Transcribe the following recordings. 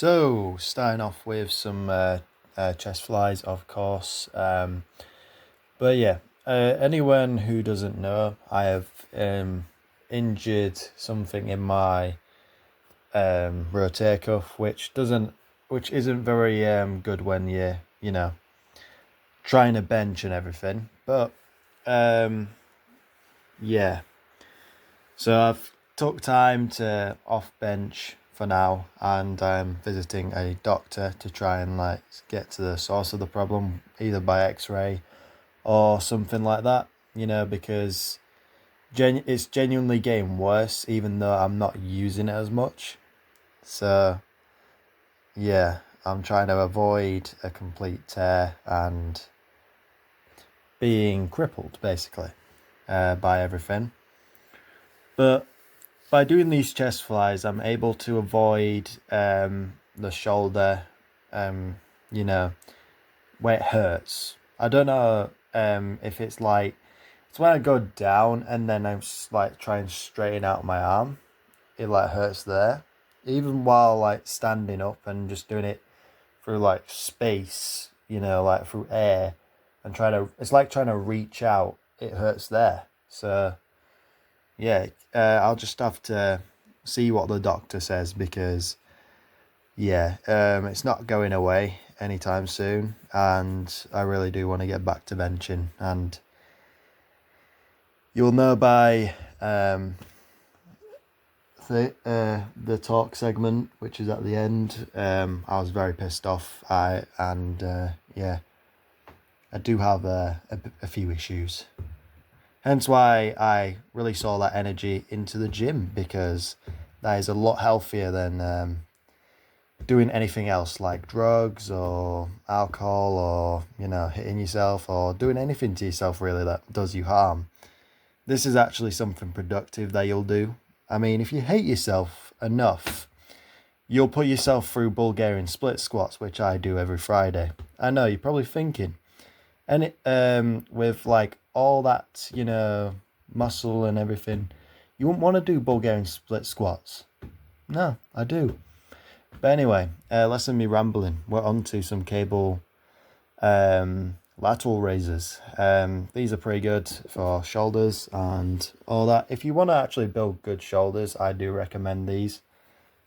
So, starting off with some chest flies, of course. But yeah, anyone who doesn't know, I have injured something in my rotator cuff, which isn't very good when you're trying to bench and everything. But um, yeah, so I've took time to off bench for now, and I'm visiting a doctor to try and get to the source of the problem, either by X-ray or something like that. Because it's genuinely getting worse, even though I'm not using it as much. So yeah, I'm trying to avoid a complete tear and being crippled basically by everything. But by doing these chest flies, I'm able to avoid the shoulder, you know, where it hurts. I don't know if it's when I go down and then I'm try and straighten out my arm, it hurts there. Even while standing up and just doing it through space, through air and it's like trying to reach out, it hurts there. So yeah, I'll just have to see what the doctor says because, yeah, it's not going away anytime soon, and I really do want to get back to benching. And you'll know by the talk segment, which is at the end. I was very pissed off. Yeah, I do have a few issues. Hence why I really saw that energy into the gym, because that is a lot healthier than doing anything else like drugs or alcohol or, hitting yourself or doing anything to yourself really that does you harm. This is actually something productive that you'll do. I mean, if you hate yourself enough, you'll put yourself through Bulgarian split squats, which I do every Friday. I know, you're probably thinking, and with all that, muscle and everything, you wouldn't want to do Bulgarian split squats. No, I do. But anyway, less than me rambling. We're on to some cable lateral raises. These are pretty good for shoulders and all that. If you want to actually build good shoulders, I do recommend these.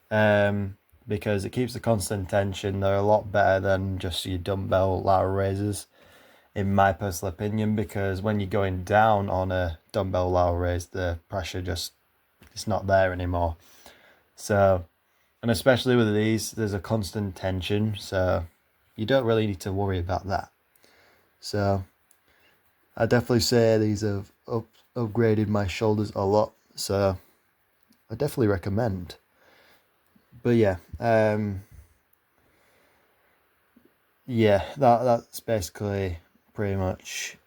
Because it keeps the constant tension. They're a lot better than just your dumbbell lateral raises, in my personal opinion, because when you're going down on a dumbbell lateral raise, the pressure it's not there anymore. So, and especially with these, there's a constant tension, so you don't really need to worry about that. So I definitely say these have upgraded my shoulders a lot, so I definitely recommend. But yeah, that's basically pretty much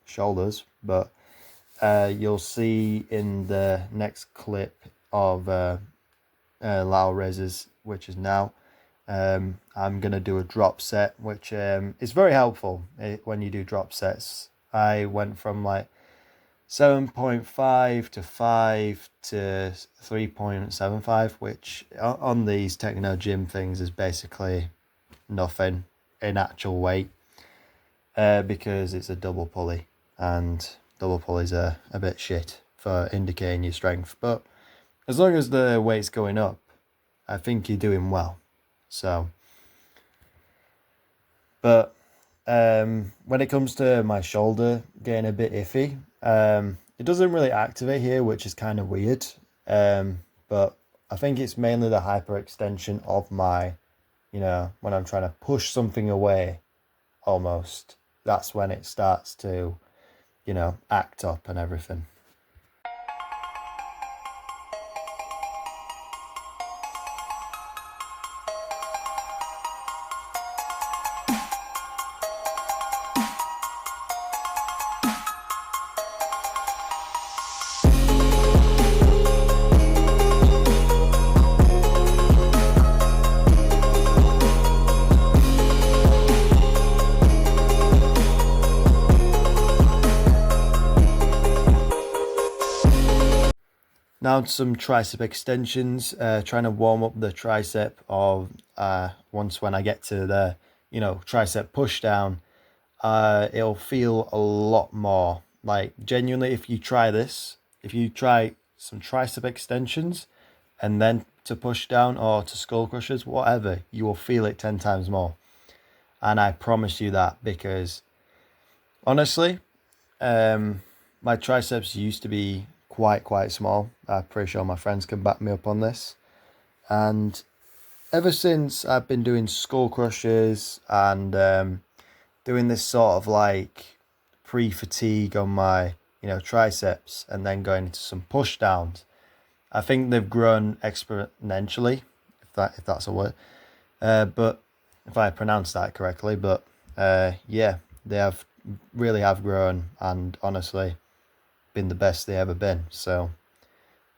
shoulders. But you'll see in the next clip of lateral raises, which is now, I'm gonna do a drop set, which is very helpful when you do drop sets. I went from 7.5 to 5 to 3.75, which on these techno gym things is basically nothing in actual weight, because it's a double pulley, and double pulleys are a bit shit for indicating your strength. But as long as the weight's going up, I think you're doing well. So, but when it comes to my shoulder getting a bit iffy, it doesn't really activate here, which is kind of weird. But I think it's mainly the hyperextension of my, when I'm trying to push something away, almost. That's when it starts to, act up and everything. Now to some tricep extensions, trying to warm up the tricep of once when I get to the, tricep push down, it'll feel a lot more. Like genuinely, if you try this, if you try some tricep extensions and then to push down or to skull crushers, whatever, you will feel it 10 times more. And I promise you that because honestly, my triceps used to be quite small. I'm pretty sure my friends can back me up on this. And ever since I've been doing skull crushers and doing this sort of like pre-fatigue on my, triceps and then going into some push downs, I think they've grown exponentially, if that's a word. But if I pronounce that correctly, but yeah, they have really have grown and honestly been the best they ever been. So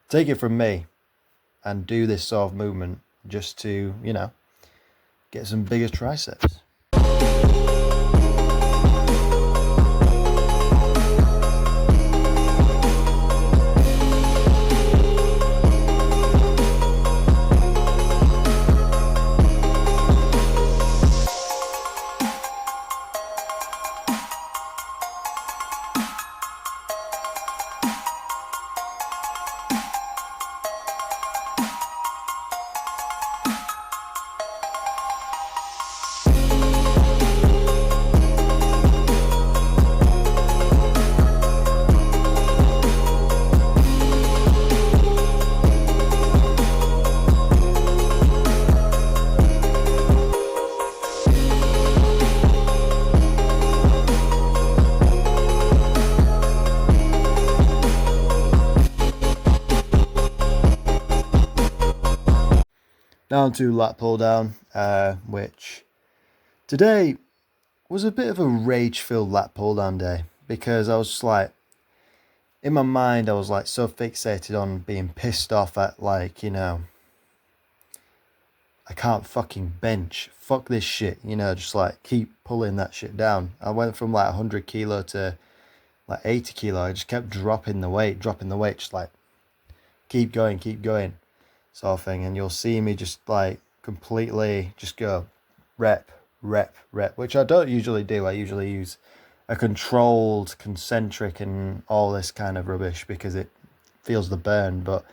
take it from me and do this sort of movement just to, get some bigger triceps. Down to lat pull down, which today was a bit of a rage-filled lat pull down day because I was just like, in my mind, I was like so fixated on being pissed off at like, I can't fucking bench. Fuck this shit, just like keep pulling that shit down. I went from like 100 kilo to like 80 kilo. I just kept dropping the weight, just like keep going, sort of thing. And you'll see me just like completely just go rep, which I don't usually do. I usually use a controlled concentric and all this kind of rubbish because it feels the burn. But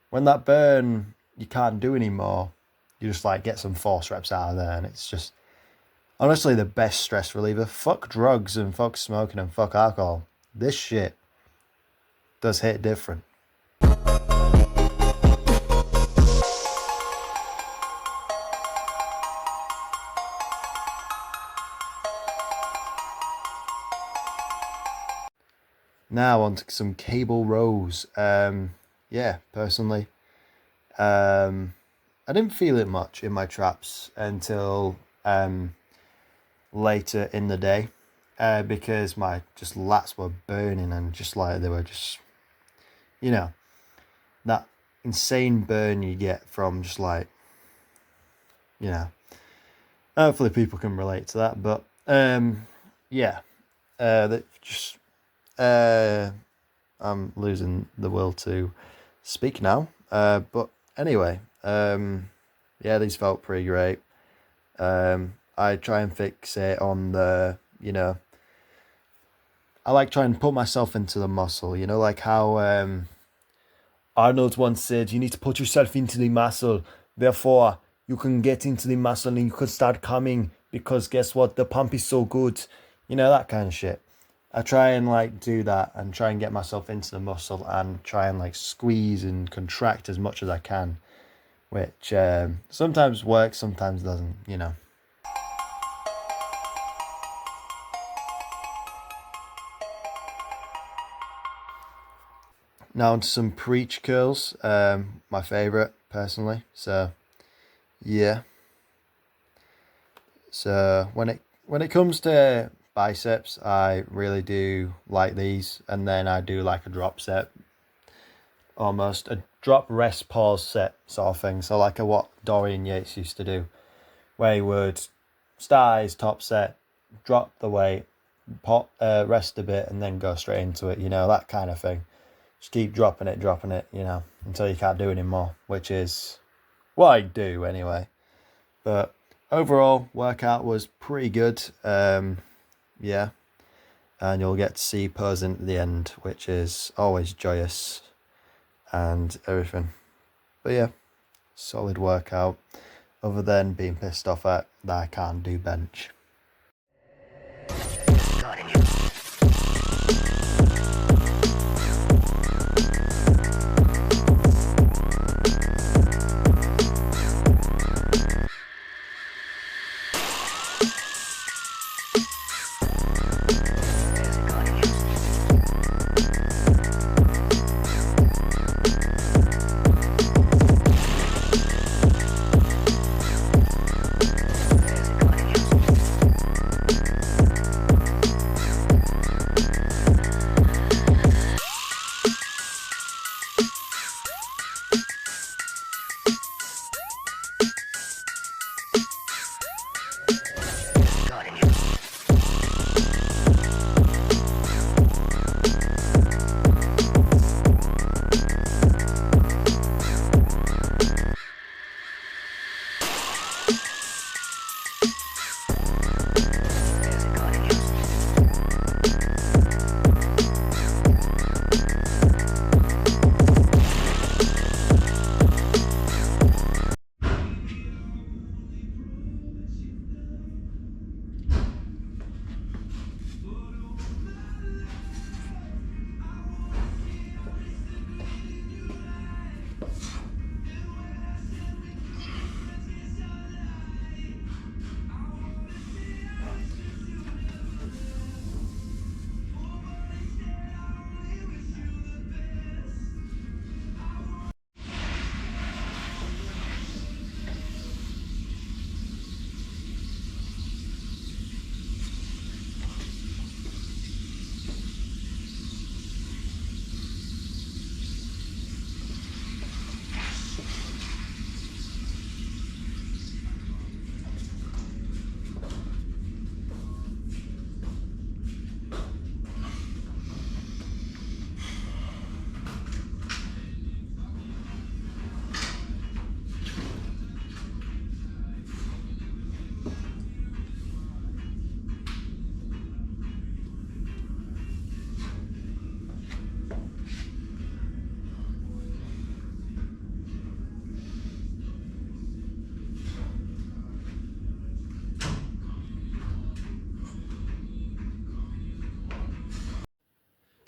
when that burn you can't do anymore, you just like get some force reps out of there, and it's just honestly the best stress reliever. Fuck drugs and fuck smoking and fuck alcohol. This shit does hit different. Now on to some cable rows. Yeah, personally, I didn't feel it much in my traps until later in the day, because my just lats were burning and just like they were just, that insane burn you get from just like, hopefully people can relate to that. But yeah, that just. I'm losing the will to speak now. But anyway, yeah, these felt pretty great. I try and fixate on the, I like trying to put myself into the muscle, like how Arnold once said, you need to put yourself into the muscle. Therefore, you can get into the muscle and you can start coming because guess what? The pump is so good. That kind of shit. I try and like do that and try and get myself into the muscle and try and like squeeze and contract as much as I can, which sometimes works, sometimes doesn't, Now onto some preach curls, my favourite personally. So yeah. So when it comes to biceps, I really do like these, and then I do like a drop set, almost a drop rest pause set sort of thing. So like what Dorian Yates used to do, where he would start his top set, drop the weight, rest a bit, and then go straight into it. That kind of thing. just keep dropping it, you know, until you can't do anymore, which is what I do anyway. But overall, workout was pretty good. Yeah, and you'll get to see posing at the end, which is always joyous and everything. But yeah, solid workout, other than being pissed off at that I can't do bench.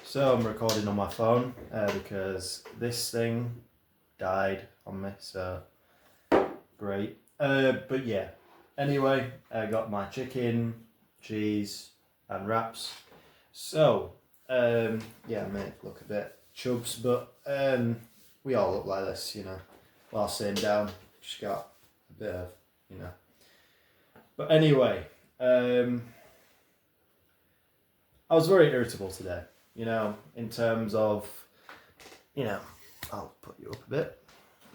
So I'm recording on my phone because this thing died on me, so great. But yeah, anyway, I got my chicken, cheese and wraps. So, yeah, I may look a bit chubs, but we all look like this, you know, while sitting down. Just got a bit of, you know. But anyway, I was very irritable today. You know, in terms of, you know, I'll put you up a bit.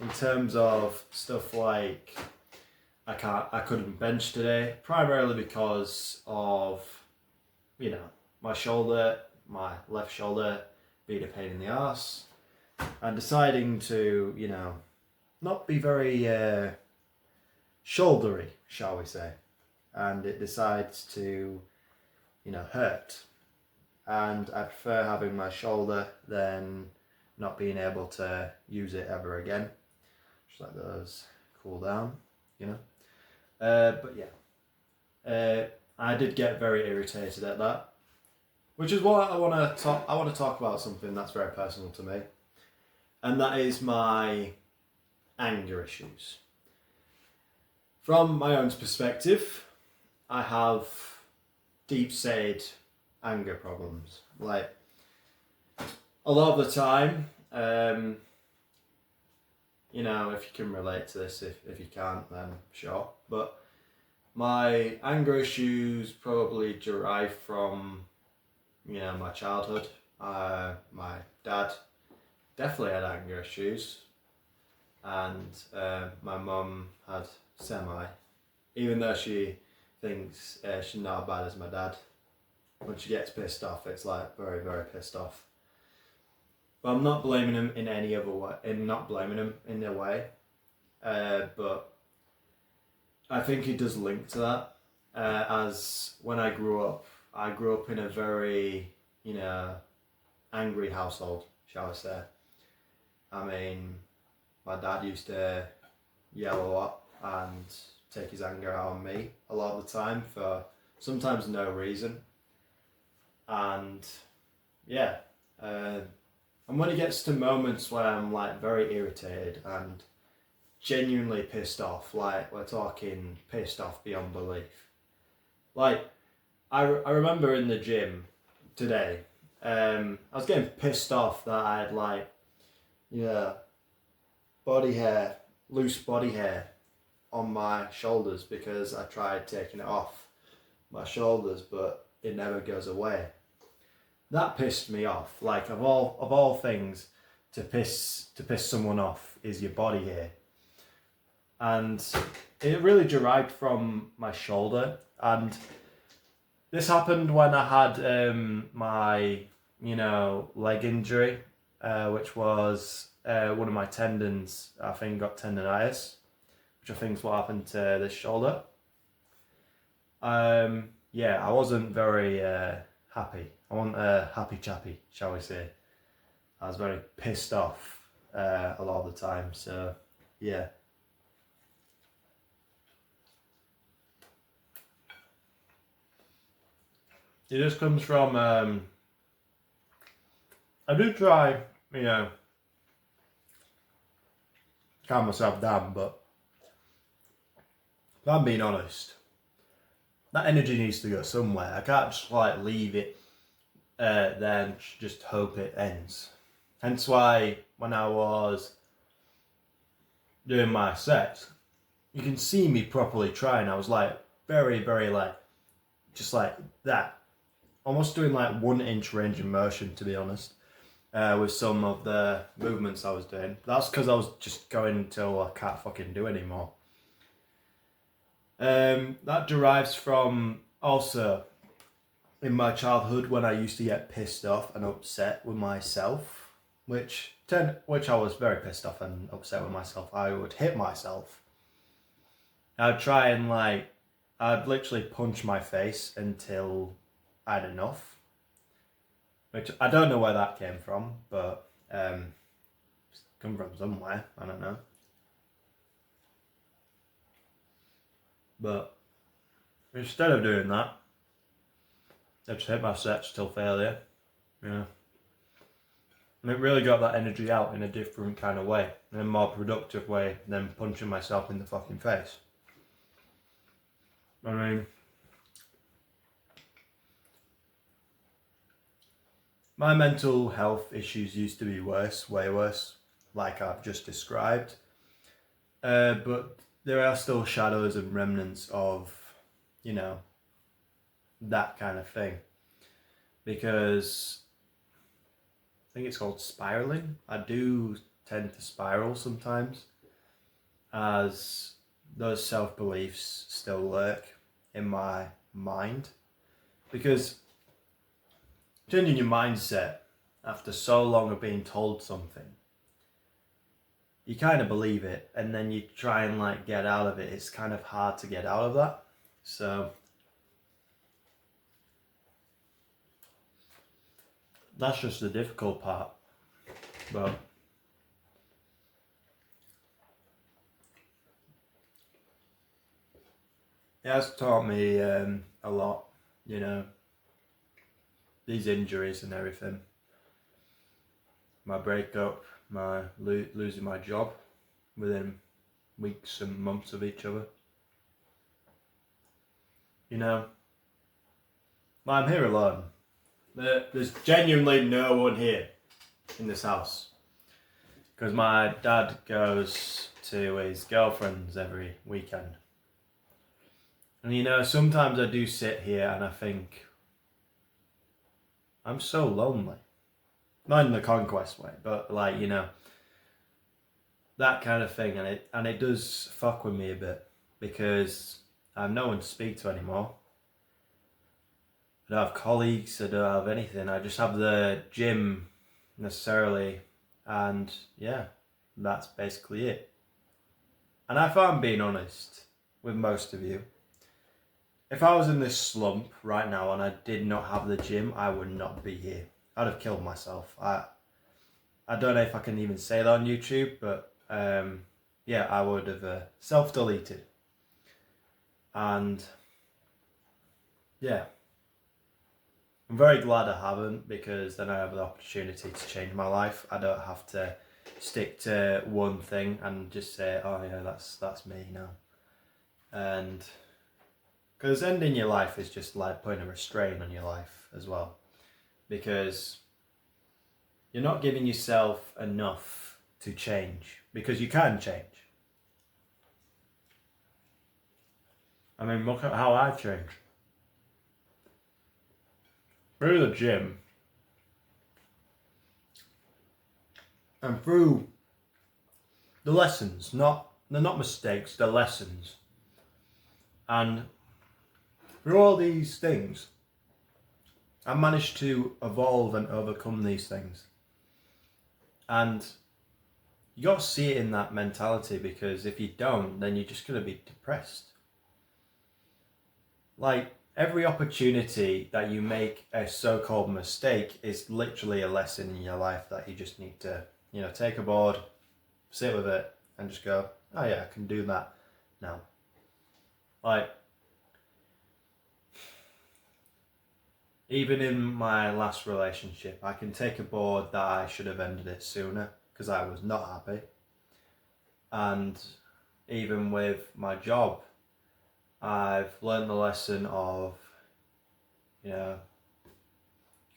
In terms of stuff like I couldn't bench today, primarily because of, you know, my left shoulder being a pain in the arse, and deciding to, you know, not be very shouldery, shall we say, and it decides to, you know, hurt. And I prefer having my shoulder than not being able to use it ever again. Just let those cool down, you know. But yeah, I did get very irritated at that, which is why I want to talk about something that's very personal to me, and that is my anger issues. From my own perspective, I have deep-seated anger problems. Like, a lot of the time, you know, if you can relate to this, if you can't, then sure. But my anger issues probably derive from, you know, my childhood. My dad definitely had anger issues, and my mum had semi, even though she thinks she's not as bad as my dad. When she gets pissed off, it's like very, very pissed off. But I'm not blaming him in any other way. I'm not blaming him in a way. But I think it does link to that. As when I grew up in a very, angry household, shall I say. I mean, my dad used to yell a lot and take his anger out on me a lot of the time for sometimes no reason. And yeah, and when it gets to moments where I'm like very irritated and genuinely pissed off, like we're talking pissed off beyond belief. Like, I remember in the gym today, I was getting pissed off that I had like, body hair, loose body hair on my shoulders because I tried taking it off my shoulders, but it never goes away. That pissed me off. Like of all things, to piss someone off is your body hair, and it really derived from my shoulder. And this happened when I had my leg injury, which was one of my tendons. I think got tendonitis, which I think is what happened to this shoulder. I wasn't very happy. I wasn't a happy chappy, shall we say. I was very pissed off a lot of the time, so yeah. It just comes from, I do try, calm myself down, but if I'm being honest, that energy needs to go somewhere. I can't just like leave it there and just hope it ends. Hence why when I was doing my sets, you can see me properly trying. I was like very, very like, just like that. Almost doing like 1 inch range of motion, to be honest, with some of the movements I was doing. That's because I was just going until I can't fucking do anymore. That derives from also in my childhood when I used to get pissed off and upset with myself, which I was very pissed off and upset with myself. I would hit myself. I'd try and I'd literally punch my face until I had enough, which I don't know where that came from, but it's come from somewhere, I don't know. But instead of doing that, I just hit my sets till failure, And it really got that energy out in a different kind of way, in a more productive way than punching myself in the fucking face. I mean, my mental health issues used to be worse, way worse, like I've just described. But there are still shadows and remnants of, that kind of thing. Because I think it's called spiraling. I do tend to spiral sometimes, as those self-beliefs still lurk in my mind. Because changing your mindset after so long of being told something, you kind of believe it, and then you try and get out of it. It's kind of hard to get out of that. So that's just the difficult part. But it has taught me a lot, these injuries and everything. My breakup, my losing my job within weeks and months of each other. I'm here alone. There's genuinely no one here in this house, because my dad goes to his girlfriend's every weekend. And sometimes I do sit here and I think, I'm so lonely. Not in the conquest way, but that kind of thing, and it does fuck with me a bit, because I have no one to speak to anymore. I don't have colleagues, I don't have anything. I just have the gym necessarily. And yeah, that's basically it. And if I'm being honest with most of you, if I was in this slump right now and I did not have the gym, I would not be here. I'd have killed myself. I don't know if I can even say that on YouTube, but yeah, I would have self-deleted. And yeah, I'm very glad I haven't, because then I have the opportunity to change my life. I don't have to stick to one thing and just say, oh yeah, that's me now. And because ending your life is just like putting a restraint on your life as well, because you're not giving yourself enough to change, because you can change. I mean, look at how I've changed. Through the gym and through the lessons, they're not mistakes, they're lessons. And through all these things, I managed to evolve and overcome these things. And you got to see it in that mentality, because if you don't, then you're just going to be depressed. Like, every opportunity that you make a so-called mistake is literally a lesson in your life that you just need to, take aboard, sit with it, and just go, oh yeah, I can do that now. Like, even in my last relationship, I can take aboard that I should have ended it sooner, because I was not happy. And even with my job, I've learned the lesson of, because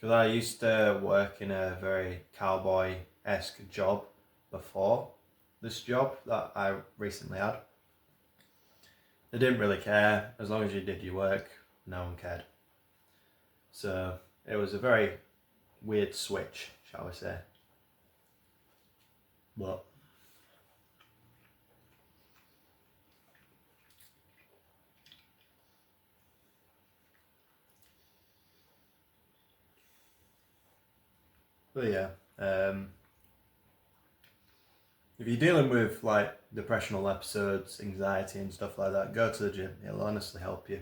I used to work in a very cowboy-esque job before this job that I recently had. They didn't really care. As long as you did your work, no one cared. So it was a very weird switch, shall we say. But yeah, if you're dealing with like depressional episodes, anxiety and stuff like that, go to the gym. It'll honestly help you.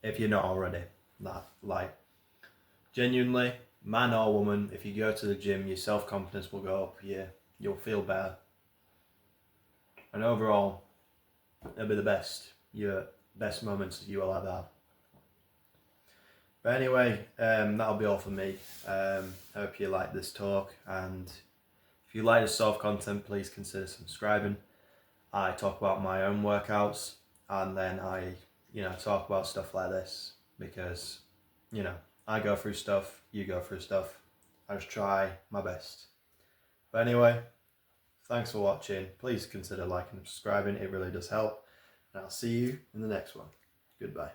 If you're not already. That, like, genuinely, man or woman, if you go to the gym, your self-confidence will go up, you'll feel better. And overall, it'll be the best, your best moments you will ever have. But anyway, that'll be all for me. Hope you like this talk, and if you like this sort of content, please consider subscribing. I talk about my own workouts, and then I, talk about stuff like this, because, I go through stuff, you go through stuff. I just try my best. But anyway, thanks for watching. Please consider liking and subscribing. It really does help. And I'll see you in the next one. Goodbye.